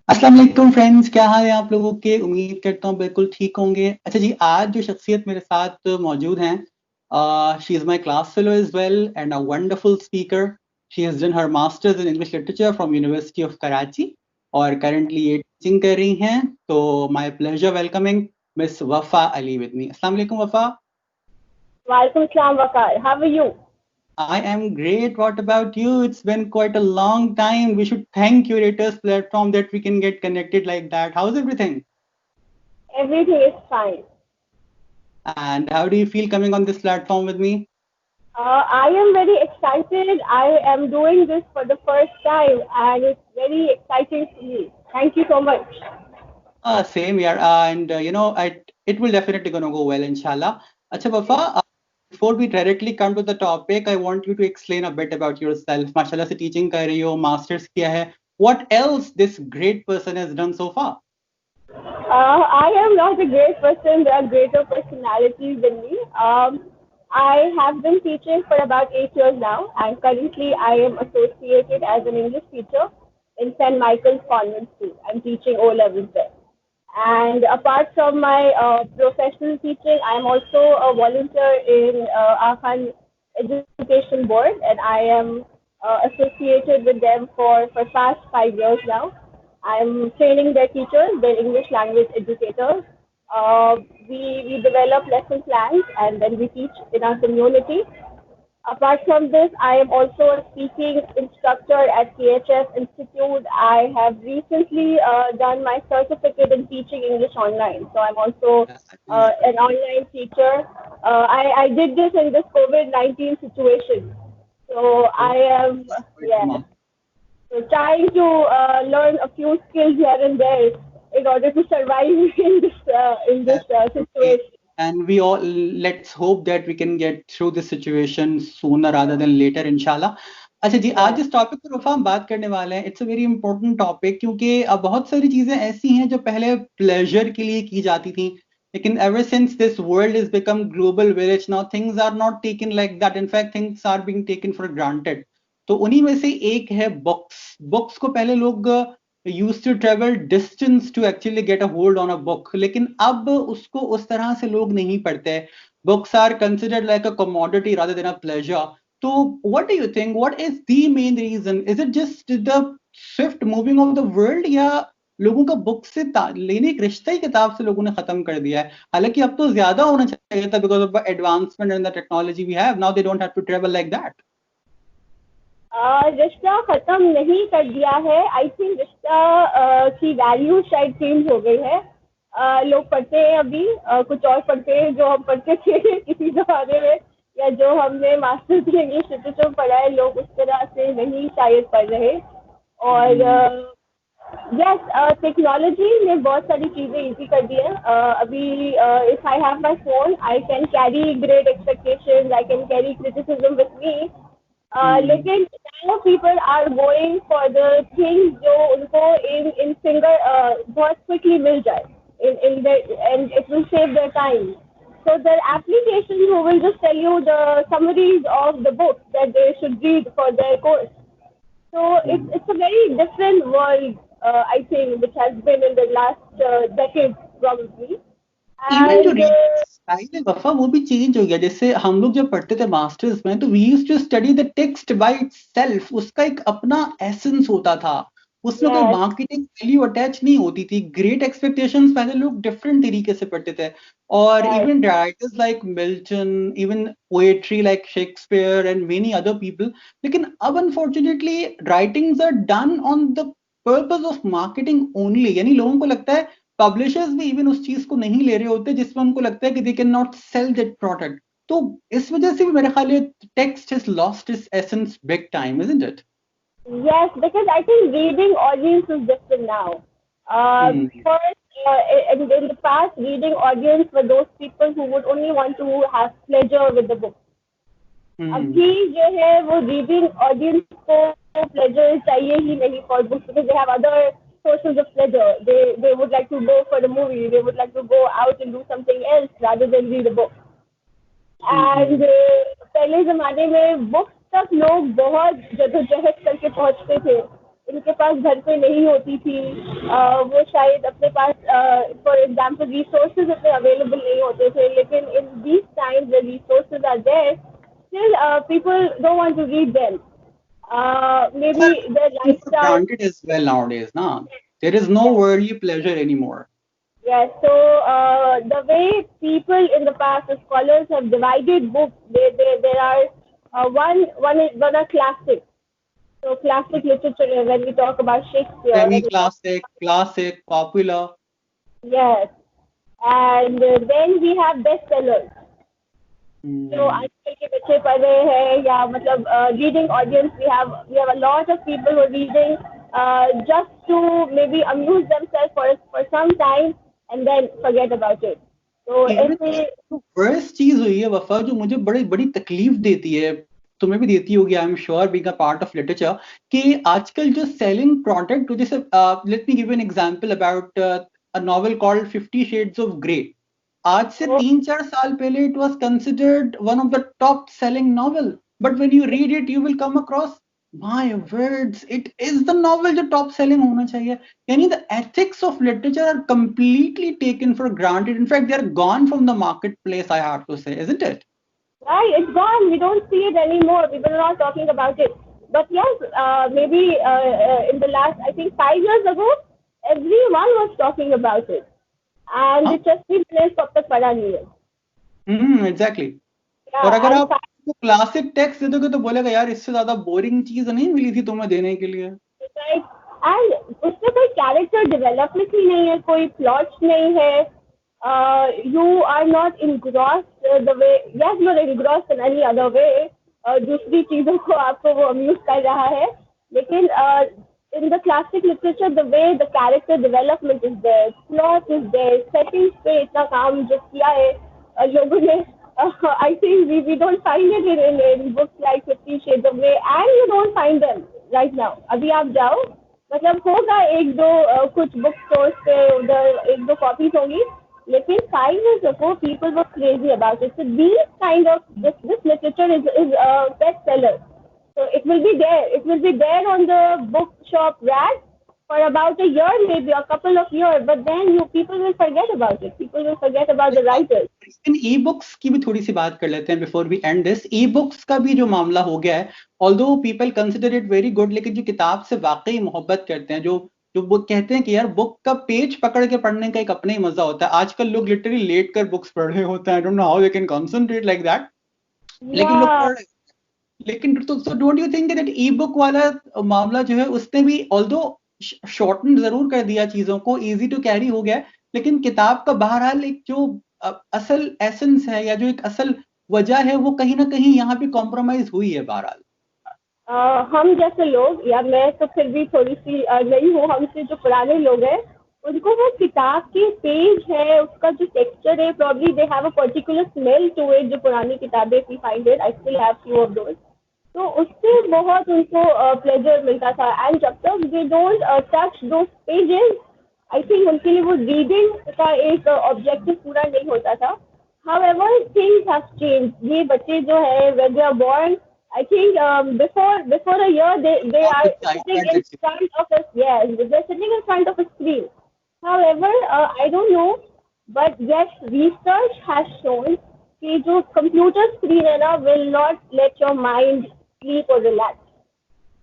अस्सलाम वालेकुम फ्रेंड्स, क्या हाल है आप लोगों के? उम्मीद करता हूँ बिल्कुल ठीक होंगे। अच्छा जी, आज जो शख्सियत मेरे साथ मौजूद हैं, she is my class fellow as well and a wonderful speaker. She has done her masters in English literature from university of Karachi और करंटली ये टीचिंग कर रही हैं। तो माय प्लेजर वेलकमिंग मिस वफा अली विद मी। अस्सलाम वालेकुम वफा। Walaikum Assalam Waqar. How are you? I am great. What about you? It's been quite a long time. We should thank Curators platform that we can get connected like that. How's everything? Everything is fine. And how do you feel coming on this platform with me? I am very excited. I am doing this for the first time and it's very exciting for me. Thank you so much. Same here. And it will definitely gonna go well, inshallah. Acha Wafa, Yes. before we directly come to the topic, I want you to explain a bit about yourself. Mashallah se teaching kar rahi ho, masters kiya hai. What else this great person has done so far? I am not a great person. There are greater personalities than me. I have been teaching for about 8 years now, and currently I am associated as an English teacher in St. Michael's Convent School. I'm teaching O levels there. And apart from my professional teaching, I'm also a volunteer in Akhan Education Board, and I am associated with them for past 5 years now. I'm training their teachers, their English language educators. Uh, we develop lesson plans and then we teach in our community. Apart from this, I am also a speaking instructor at PHS Institute. I have recently done my certificate in teaching English online. So I'm also an online teacher. I did this in this COVID-19 situation. So I am, yeah, so trying to learn a few skills here and there in order to survive in this Absolutely. situation. And we all let's hope that we can get through this situation sooner rather than later, इंशाल्लाह। अच्छा जी, आज Yeah. इस topic पर वफा हम बात करने वाले हैं। It's a very important topic क्योंकि अब बहुत सारी चीजें ऐसी हैं जो पहले प्लेजर के लिए की जाती थी, लेकिन ever since this world is become global village now things are not taken like that. In fact things are being taken for granted. तो उन्हीं में से एक है बुक्स। बुक्स को पहले लोग used to travel distance to actually get a hold on a book, लेकिन अब उसको उस तरह से लोग नहीं पढ़ते। Books are considered like a commodity rather than a pleasure. So what do you think? What is the main reason? Is it just the swift moving of the world, या लोगों का बुक से लेने का रिश्ता ही किताब से लोगों ने खत्म कर दिया है? हालांकि अब तो ज्यादा होना चाहिए था because of the advancement and the technology we have now, they don't have to travel like that. रिश्ता खत्म नहीं कर दिया है। आई थिंक रिश्ता की वैल्यू शायद चेंज हो गई है। लोग पढ़ते हैं अभी कुछ और पढ़ते हैं जो हम पढ़ते थे किसी जमाने में, या जो हमने मास्टर्स in इंग्लिश लिटरेचर पढ़ा है, लोग उस तरह से नहीं शायद पढ़ रहे। और यस, टेक्नोलॉजी ने बहुत सारी चीज़ें इजी कर दी है। अभी if I have my phone I can carry great expectations, I can carry criticism with me. लेकिन now people are going for the things जो उनको in finger बहुत quickly मिल जाए in the, and it will save their time. So there are applications who will just tell you the summaries of the books that they should read for their course. So it's a very different world, I think, which has been in the last decade probably. Even जो And reading style है वफा, वो भी change हो गया। जैसे हम लोग जब पढ़ते थे मास्टर्स में, तो we used to study the text by itself. उसका एक अपना एसेंस होता था, उसमें कोई yes, मार्केटिंग वैल्यू अटैच नहीं होती थी। ग्रेट एक्सपेक्टेशंस पहले लोग डिफरेंट तरीके से पढ़ते थे। और right. Even writers like Milton, even poetry like Shakespeare and many other people. लेकिन अब unfortunately writings are done on the purpose of marketing only. यानी लोगों को लगता है, पब्लिशर्स भी इवन उस चीज को नहीं ले रहे होते जिसमें उनको लगता है कि they can not sell that product. तो इस वजह से भी मेरे ख्याल है text has lost its essence big time, isn't it? Yes, because I think reading audience is different now. First, in the past, reading audience were those people who would only want to have pleasure with the book. अभी जो है वो reading audience को pleasure चाहिए ही नहीं for books, because they have other sources of pleasure. They would like to go for the movie. They would like to go out and do something else rather than read a book. And पहले जमाने में books तक लोग बहुत जद्दोजहद करके पहुंचते थे उनके पास घर पे नहीं होती थी, वो शायद अपने पास फॉर एग्जाम्पल रिसोर्सेज इतने अवेलेबल नहीं होते थे, लेकिन in these times the resources are there, still people don't want to read them. Maybe their For lifestyle. granted as well nowadays, na? There is no Yes. worldly pleasure anymore. Yes. So the way people in the past, the scholars have divided books, there are one are classic. So classic literature, when we talk about Shakespeare, when we talk, Classic, popular. yes, and then we have bestsellers. So आजकल के बच्चे पढ़ रहे हैं, या मतलब reading audience, we have a lot of people who are reading just to maybe amuse themselves for some time and then forget about it. So ऐसे worst चीज हुई है वफा, जो मुझे बड़ी बड़ी तकलीफ देती है, तुम्हें भी देती होगी, I am sure being a part of literature, कि आजकल जो सेलिंग प्रोडक्ट, जैसे let me give an example about a novel called 50 shades of grey. आज से 3-4 साल पहले it was considered one of the top selling novel, but when you read it you will come across, my words, it is the novel जो top selling होना चाहिए. यानी the ethics of literature are completely taken for granted. In fact they are gone from the market place, I have to say, isn't it? Right, it's gone. We don't see it anymore. People are not talking about it. But yes, maybe in the last, I think 5 years ago, everyone was talking about it. And it just been placed कब तक पढ़ा नहीं है. Exactly. और अगर आप classic text दे दोगे तो बोलेगा यार इससे ज्यादा बोरिंग चीज नहीं मिली थी तुम्हें देने के लिए. एंड उसमें कोई कैरेक्टर डेवलपमेंट ही नहीं है, कोई प्लॉट नहीं है. You are not engrossed the way, yes you are engrossed in any other way. दूसरी चीजों को आपको वो अम्यूज कर रहा है, लेकिन in the classic literature the way the character development is there, plot is there, settings पे इतना काम जो किया है लोगों ने, I think we don't find it in books like 50 Shades of Grey, and you don't find them right now. अभी आप जाओ, मतलब होगा एक दो कुछ बुक स्टोर्स पे उधर एक दो कॉपीज होंगी, लेकिन 5 years ago people were crazy about it. So these kind of this literature is a bestseller. So it will be there. It will be there on the bookshop rack for about a year, maybe a couple of years. But then people will forget about it. People will forget about the writers. इन e books की भी थोड़ी सी बात कर लेते हैं before we end this. E books का भी जो मामला हो गया है, although people consider it very good, लेकिन जो किताब से वाकई मोहब्बत करते हैं, जो वो कहते हैं कि यार बुक का पेज पकड़ के पढ़ने का एक अपना ही मजा होता है. आजकल लोग लिटरली लेट कर बुक्स पढ़ रहे होते हैं. I don't know how they can concentrate like that, लेकिन लोग पढ़ रहे. लेकिन तो don't you think that E book वाला मामला जो है उसने भी ऑल्दो शॉर्टन जरूर कर दिया चीजों को, इजी टू कैरी हो गया, लेकिन किताब का बहरहाल एक जो असल एसेंस है या जो एक असल वजह है वो कहीं ना कहीं यहाँ पे कॉम्प्रोमाइज हुई है बहरहाल. हम जैसे लोग, या मैं तो फिर भी थोड़ी सी नई हूँ, हमसे जो पुराने लोग हैं उनको वो किताब के पेज है, उसका जो टेक्सचर है, probably they have a particular smell to it. जो पुरानी किताबें we find it, I still have few of those, तो उससे बहुत उनको प्लेजर मिलता था. एंड जब तक they don't touch those pages, I think उनके लिए वो रीडिंग का एक ऑब्जेक्टिव पूरा नहीं होता था. However things have changed. ये बच्चे जो है when they are born, I think before a year they are sitting in front of us. Yes, they're sitting in front of a screen. However, I don't know, but yes, research has shown कि जो computer screen है ना will not let your mind sleep or relax.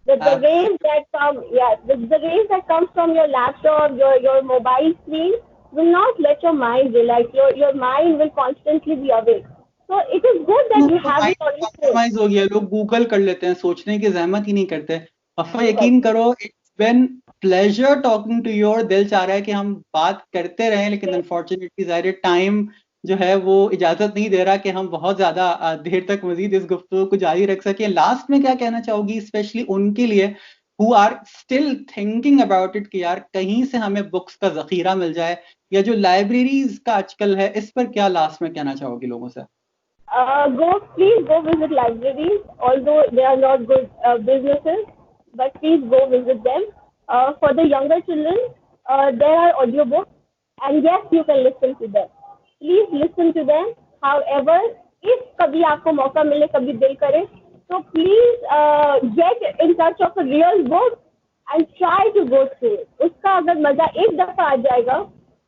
The rays that come, yes, the rays that come from your laptop, your mobile screen will not let your mind relax. Your mind will constantly be awake. So it is good that you have it on your phone. Compromise हो गया, लोग Google कर लेते हैं, सोचने की जहमत ही नहीं करते. अफा यकीन करो, it's been pleasure talking to you. और दिल चाह रहा है कि हम बात करते रहें, लेकिन अनफॉर्चुनेटली ज़ाहिर टाइम जो है वो इजाजत नहीं दे रहा कि हम बहुत ज्यादा देर तक मजीद इस गुफ्तगू को जारी रख सकें. लास्ट में क्या कहना चाहोगी स्पेशली उनके लिए who are still thinking about it कि यार कहीं से हमें बुक्स का जखीरा मिल जाए, या जो लाइब्रेरीज का आजकल है, इस पर क्या लास्ट में कहना चाहोगी लोगों से? Please go visit libraries, although they are not good businesses, but please go visit them. For the younger children, there are audiobooks, and yes, you can listen to them. Please listen to them. However, if कभी आपको मौका मिले, कभी दिल करे, so please get in touch of a real book and try to go through it. उसका अगर मजा एक दफा आ जाएगा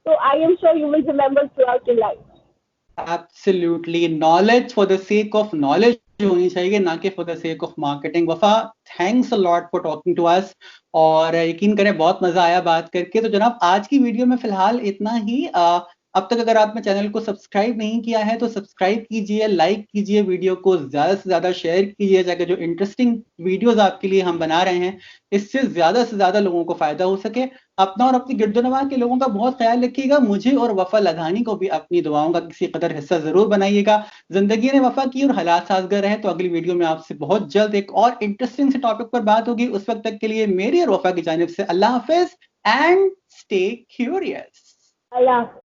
तो I am sure you will remember throughout your life. Absolutely. Knowledge for the sake of knowledge होनी चाहिए, ना कि for the sake of marketing. वफा, thanks a lot for talking to us. और यकीन करें बहुत मजा आया बात करके. तो जनाब आज की वीडियो में फिलहाल इतना ही. अब तक अगर आपने चैनल को सब्सक्राइब नहीं किया है तो सब्सक्राइब कीजिए, लाइक कीजिए, वीडियो को ज्यादा से ज्यादा शेयर कीजिए, ताकि जो इंटरेस्टिंग वीडियोस आपके लिए हम बना रहे हैं इससे ज्यादा लोगों को फायदा हो सके. अपना और अपनी गिरदोनवा के लोगों का बहुत ख्याल रखिएगा. मुझे और वफा लधानी को भी अपनी दुआओं का किसी कदर हिस्सा जरूर बनाइएगा. जिंदगी ने वफा की और हालात साजगार रहे. तो अगली वीडियो में आपसे बहुत जल्द एक और इंटरेस्टिंग से टॉपिक पर बात होगी. उस वक्त तक के लिए मेरी और वफा की जानिब से अल्लाह हाफिज एंड स्टे क्यूरियस. अल्लाह